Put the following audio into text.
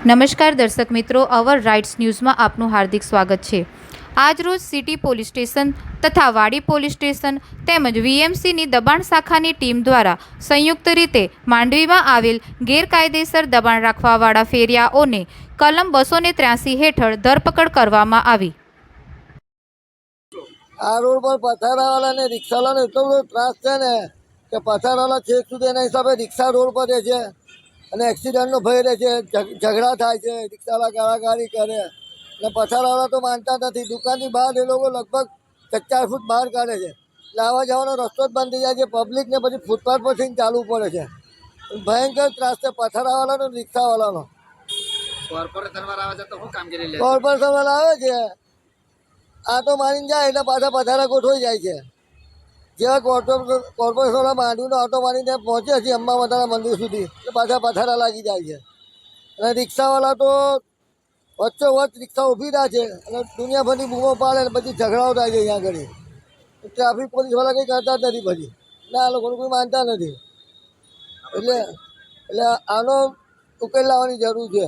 નમસ્કાર દર્શક મિત્રો, અવર રાઇટ્સ ન્યૂઝમાં આપનું હાર્દિક સ્વાગત છે। આજરોજ સિટી પોલીસ સ્ટેશન તથા વાડી પોલીસ સ્ટેશન તેમજ વીએમસીની દબાણ શાખાની ટીમ દ્વારા સંયુક્ત રીતે માંડવીમાં આવેલ ગેરકાયદેસર દબાણ રાખવાવાળા ફેરિયાઓને કલમ 283 હેઠળ ધરપકડ કરવામાં આવી। આ રોડ પર પથારાવાળાને રિક્ષાવાળાને એટલો બધો ત્રાસ છે ને કે પથારાવાળા છેક સુધી એના હિસાબે રિક્ષા રોડ પર રહે છે અને એક્સિડન્ટનો ભય રહે છે, ઝઘડા થાય છે, રિક્ષાવાળા ગાળાગાળી કરે અને પથારાવાળા તો માનતા નથી। દુકાનની બહાર એ લોકો લગભગ 4 ફૂટ બહાર કાઢે છે એટલે આવવા જવાનો રસ્તો જ બંધ થઈ જાય છે। પબ્લિકને પછી ફૂટપાથ પરથી ચાલવું પડે છે। ભયંકર ત્રાસ છે પથારાવાળાનો, રિક્ષાવાળાનો। કોર્પોરેશનવાળા આવે છે, આ તો મારીને જાય એટલે પાછા પથારા ગોઠવાઈ જાય છે। જેવા કોર્પોરેશનવાળા માંડવીનો ઓટો મારીને પહોંચે છે અંબા માતાના મંદિર સુધી એટલે પાછા પથારા લાગી જાય છે અને રિક્ષાવાળા તો વચ્ચોવચ્ચ રિક્ષા ઊભી રહ્યા છે અને દુનિયાભરની બૂમો પાડે અને પછી ઝઘડાઓ થાય છે। અહીંયા આગળ ટ્રાફિક પોલીસવાળા કંઈ કરતા જ નથી પછી એટલે આ લોકોને કોઈ માનતા નથી એટલે આનો ઉકેલ લાવવાની જરૂર છે।